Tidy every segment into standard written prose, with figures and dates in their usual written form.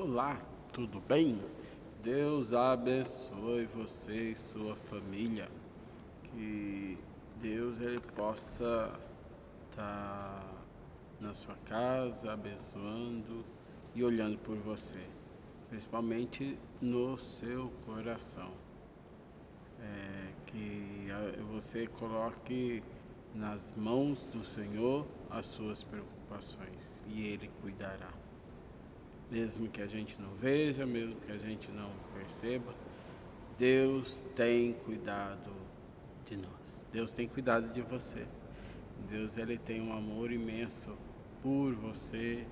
Olá, tudo bem? Deus abençoe você e sua família. Que Deus ele possa estar na sua casa, abençoando e olhando por você, principalmente no seu coração. Que você coloque nas mãos do Senhor as suas preocupações e Ele cuidará. Mesmo que a gente não veja, mesmo que a gente não perceba, Deus tem cuidado de nós. Deus tem cuidado de você. Deus ele tem um amor imenso por você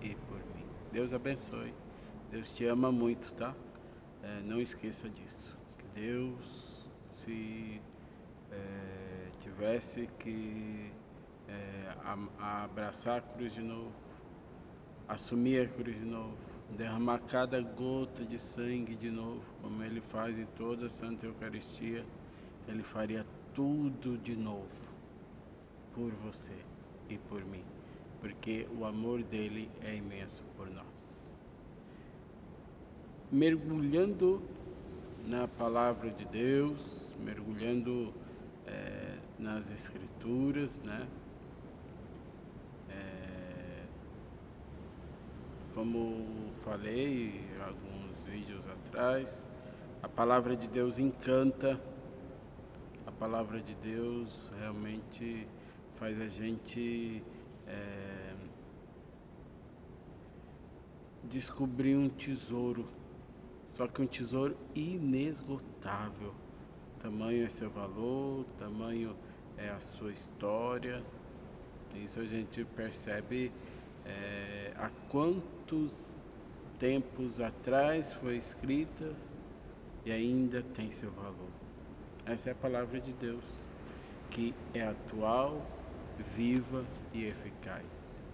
e por mim. Deus abençoe. Deus te ama muito, tá? Não esqueça disso. Que Deus, se tivesse que abraçar a cruz de novo, assumir a cruz de novo, derramar cada gota de sangue de novo, como Ele faz em toda a Santa Eucaristia, Ele faria tudo de novo por você e por mim, porque o amor dele é imenso por nós. Mergulhando na Palavra de Deus, mergulhando nas Escrituras, né? Como falei alguns vídeos atrás, a palavra de Deus encanta, a palavra de Deus realmente faz a gente descobrir um tesouro, só que um tesouro inesgotável. Tamanho é seu valor, tamanho é a sua história. Isso a gente percebe há quantos tempos atrás foi escrita e ainda tem seu valor. Essa é a palavra de Deus, que é atual, viva e eficaz.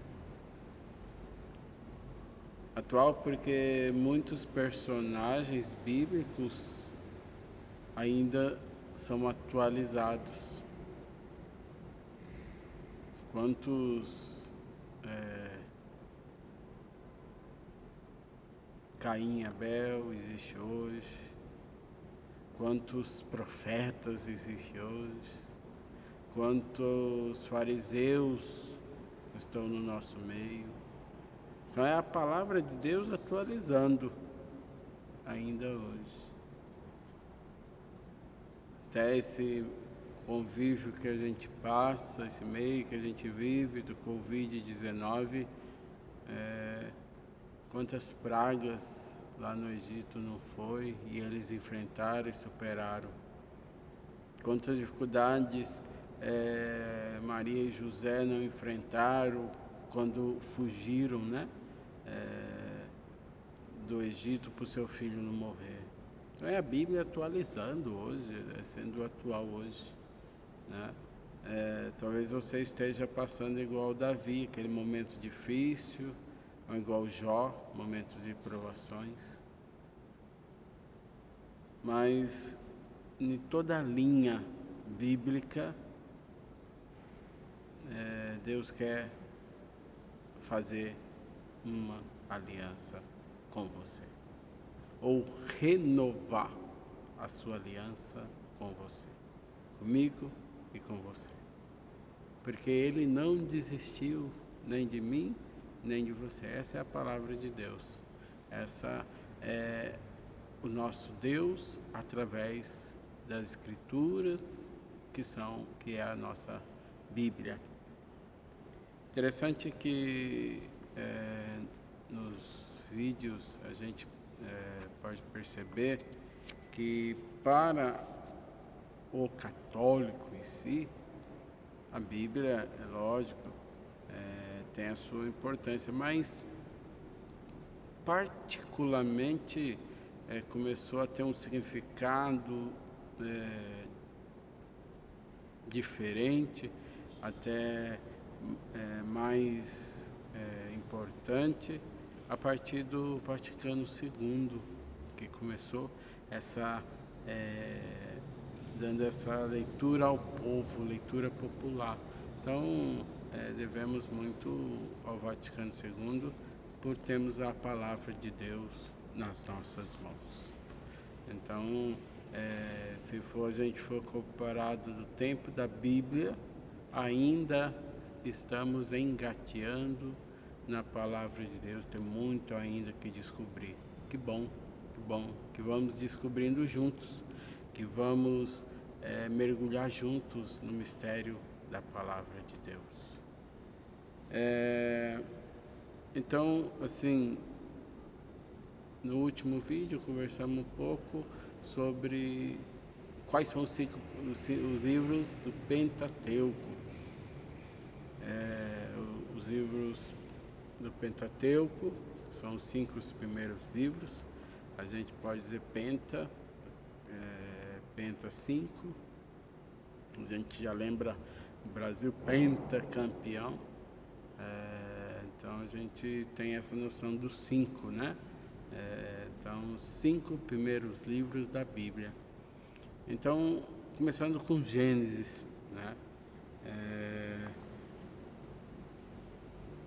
Atual porque muitos personagens bíblicos ainda são atualizados. Quantos Caim e Abel existe hoje? Quantos profetas existem hoje? Quantos fariseus estão no nosso meio? Então é a palavra de Deus atualizando ainda hoje. Até esse convívio que a gente passa, esse meio que a gente vive do Covid-19, quantas pragas lá no Egito não foi e eles enfrentaram e superaram. Quantas dificuldades Maria e José não enfrentaram quando fugiram, né? Do Egito para o seu filho não morrer. Então é a Bíblia atualizando hoje, sendo atual hoje, né? Talvez você esteja passando igual Davi, aquele momento difícil, ou igual Jó, momentos de provações. Mas em toda a linha bíblica, Deus quer fazer uma aliança com você, ou renovar a sua aliança com você, comigo e com você, porque Ele não desistiu nem de mim, nem de você. Essa é a palavra de Deus, essa é o nosso Deus através das Escrituras, que é a nossa Bíblia. Interessante que nos vídeos a gente pode perceber que para o católico em si, a Bíblia, é lógico, tem a sua importância, mas particularmente começou a ter um significado diferente, até mais importante a partir do Vaticano II, que começou dando essa leitura ao povo, leitura popular. Então devemos muito ao Vaticano II por termos a palavra de Deus nas nossas mãos. Então, se a gente for comparado do tempo da Bíblia, ainda estamos engateando na palavra de Deus, tem muito ainda que descobrir. Que bom, que vamos descobrindo juntos, que vamos mergulhar juntos no mistério da palavra de Deus. Então, assim, no último vídeo conversamos um pouco sobre quais são os livros do Pentateuco. Os livros do Pentateuco são os 5 primeiros livros. A gente pode dizer Penta 5. A gente já lembra o Brasil pentacampeão. Então a gente tem essa noção dos 5, né? Então, os 5 primeiros livros da Bíblia. Então, começando com Gênesis, né?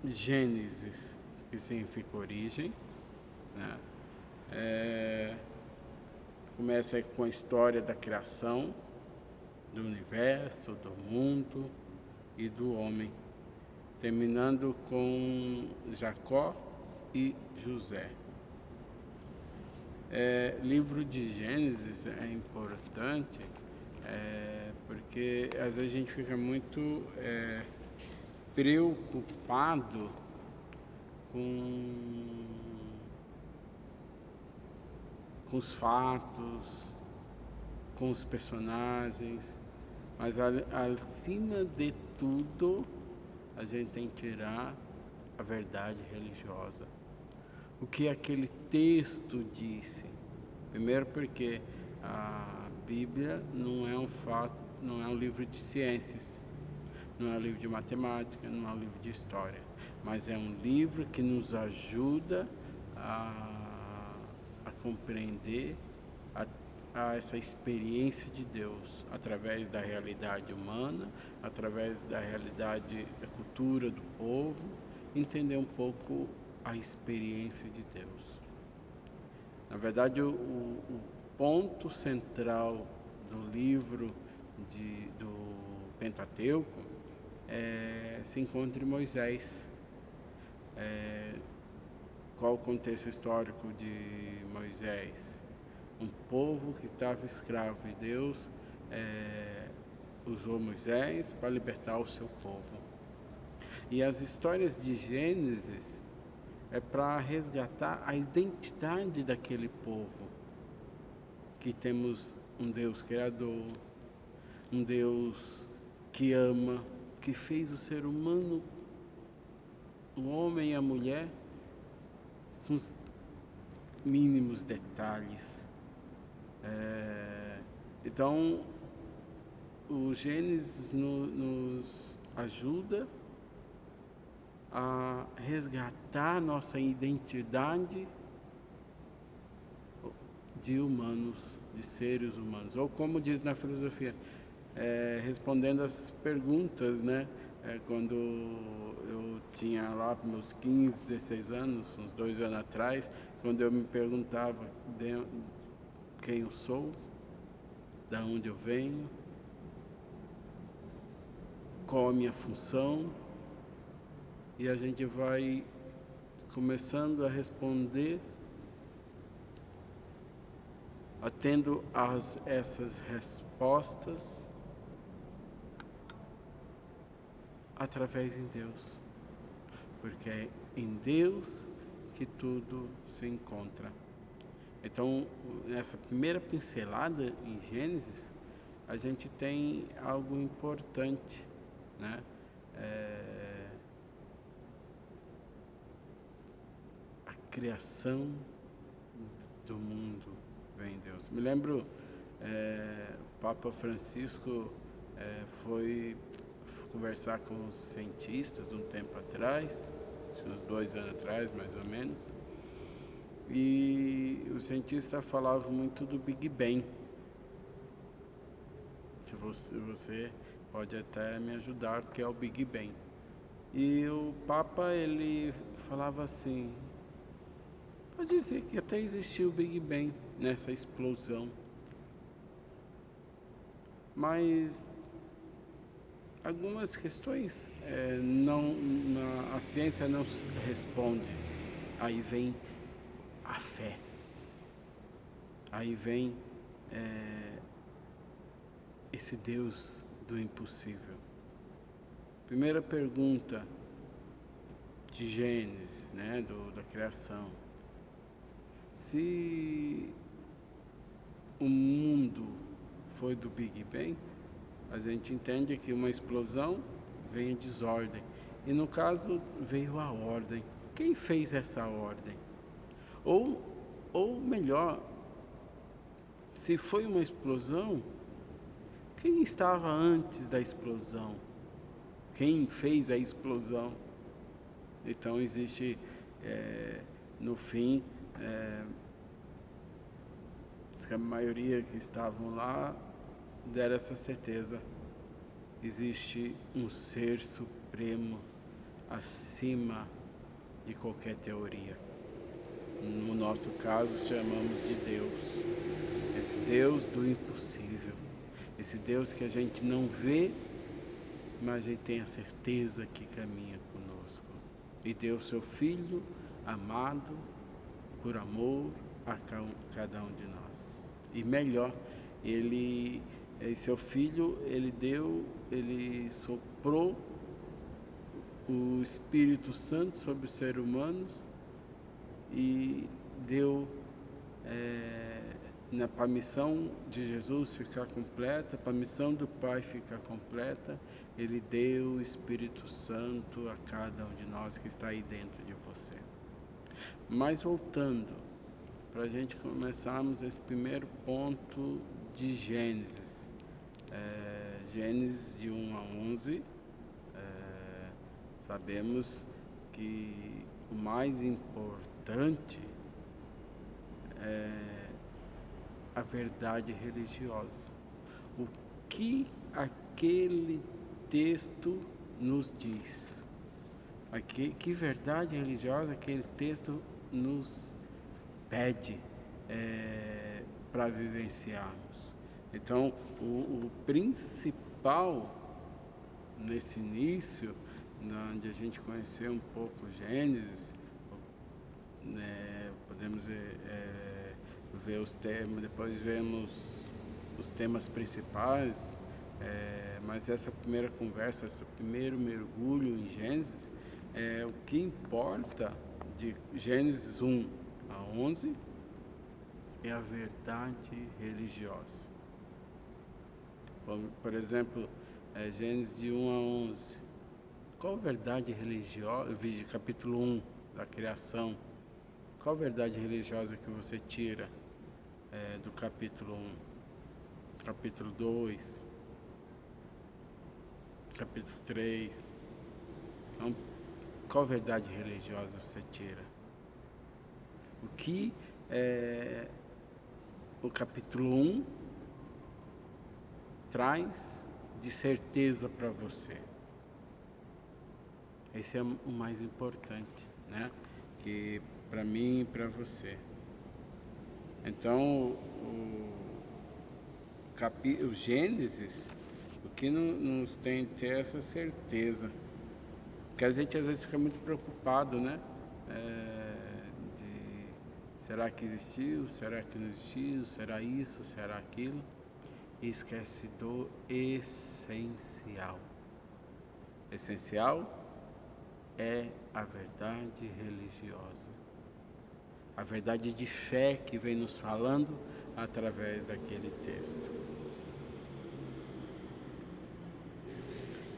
Gênesis, que significa origem, né? Começa com a história da criação, do universo, do mundo e do homem, terminando com Jacó e José. Livro de Gênesis é importante porque às vezes a gente fica muito preocupado com os fatos, com os personagens, mas acima de tudo a gente tem que tirar a verdade religiosa. O que aquele texto disse. Primeiro porque a Bíblia não é um livro de ciências, não é um livro de matemática, não é um livro de história, mas é um livro que nos ajuda a compreender essa experiência de Deus através da realidade humana, através da realidade da cultura do povo, entender um pouco a experiência de Deus. Na verdade, o ponto central do livro do Pentateuco se encontra em Moisés. Qual o contexto histórico de Moisés? Um povo que estava escravo e Deus usou Moisés para libertar o seu povo. E as histórias de Gênesis é para resgatar a identidade daquele povo, que temos um Deus criador, um Deus que ama, que fez o ser humano, o homem e a mulher, com os mínimos detalhes. Então, o Gênesis nos ajuda a resgatar nossa identidade de humanos, de seres humanos. Ou como diz na filosofia, respondendo as perguntas, né? Quando eu tinha lá meus 15, 16 anos, uns 2 anos atrás, quando eu me perguntava quem eu sou, de onde eu venho, qual a minha função, e a gente vai começando a responder, tendo essas respostas através de Deus, porque é em Deus que tudo se encontra. Então, nessa primeira pincelada em Gênesis, a gente tem algo importante, né? A criação do mundo vem de Deus. Me lembro, o Papa Francisco foi conversar com os cientistas um tempo atrás, uns 2 anos atrás, mais ou menos, e o cientista falava muito do Big Bang. Se você pode até me ajudar, que é o Big Bang. E o Papa, ele falava assim, Pode dizer que até existiu o Big Bang nessa explosão. Mas algumas questões a ciência não responde. Aí vem a fé. Aí vem esse Deus do impossível. Primeira pergunta de Gênesis, né, da criação. Se o mundo foi do Big Bang, a gente entende que uma explosão vem a desordem. E no caso veio a ordem. Quem fez essa ordem? Ou melhor, se foi uma explosão, quem estava antes da explosão? Quem fez a explosão? Então existe, no fim, a maioria que estavam lá deram essa certeza. Existe um ser supremo acima de qualquer teoria. No nosso caso, chamamos de Deus. Esse Deus do impossível. Esse Deus que a gente não vê, mas a gente tem a certeza que caminha conosco. E deu seu Filho amado por amor a cada um de nós. E melhor, seu Filho, ele soprou o Espírito Santo sobre os seres humanos e deu para a missão de Jesus ficar completa, para a missão do Pai ficar completa, Ele deu o Espírito Santo a cada um de nós que está aí dentro de você. Mas voltando, para a gente começarmos esse primeiro ponto de Gênesis. Gênesis de 1 a 11, sabemos que o mais importante é a verdade religiosa. O que aquele texto nos diz? Que verdade religiosa aquele texto nos pede para vivenciarmos. Então, o principal nesse início, onde a gente conheceu um pouco Gênesis, podemos ver os temas, depois vemos os temas principais, mas essa primeira conversa, esse primeiro mergulho em Gênesis, o que importa de Gênesis 1 a 11 é a verdade religiosa. Por exemplo, Gênesis de 1 a 11. Qual verdade religiosa, capítulo 1 da criação, qual verdade religiosa que você tira do capítulo 1? Capítulo 2, capítulo 3. Então, qual verdade religiosa você tira? O que o capítulo 1 traz de certeza para você? Esse é o mais importante, né? Que para mim e para você. Então, o Gênesis, o que nos tem que ter essa certeza? Porque a gente às vezes fica muito preocupado, né? Será que existiu? Será que não existiu? Será isso? Será aquilo? E esquece do essencial. Essencial é a verdade religiosa. A verdade de fé que vem nos falando através daquele texto.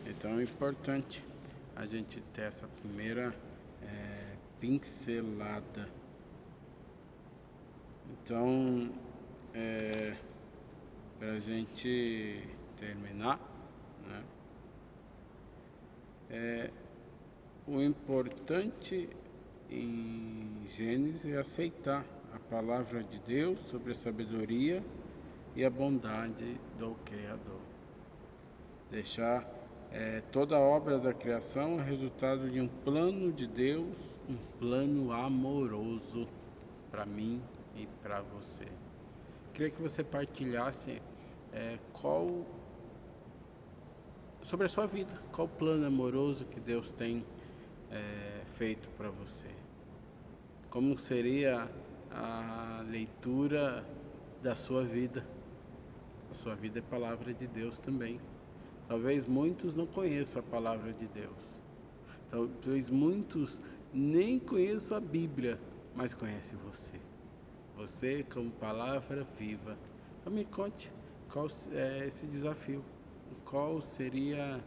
Então é importante a gente ter essa primeira pincelada. Então, para a gente terminar, né? O importante em Gênesis é aceitar a palavra de Deus sobre a sabedoria e a bondade do Criador. Deixar toda a obra da criação é resultado de um plano de Deus, um plano amoroso. para mim e para você. Queria que você partilhasse sobre a sua vida, qual o plano amoroso que Deus tem feito para você. Como seria a leitura da sua vida? A sua vida é palavra de Deus também. Talvez muitos não conheçam a palavra de Deus. Talvez muitos nem conheçam a Bíblia, mas conhecem você. Você como palavra viva. Então me conte qual é esse desafio. Qual seria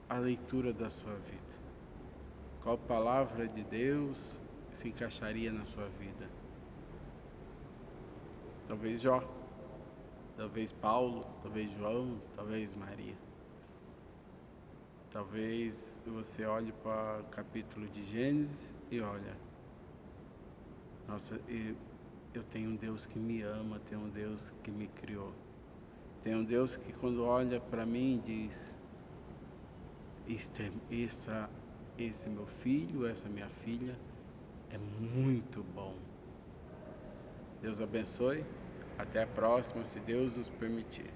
a leitura da sua vida? Qual palavra de Deus se encaixaria na sua vida? Talvez Jó, talvez Paulo, talvez João, talvez Maria. Talvez você olhe para o capítulo de Gênesis e olha, nossa, eu tenho um Deus que me ama, tenho um Deus que me criou. Tenho um Deus que quando olha para mim diz, esse meu filho, essa minha filha é muito bom. Deus abençoe, até a próxima, se Deus nos permitir.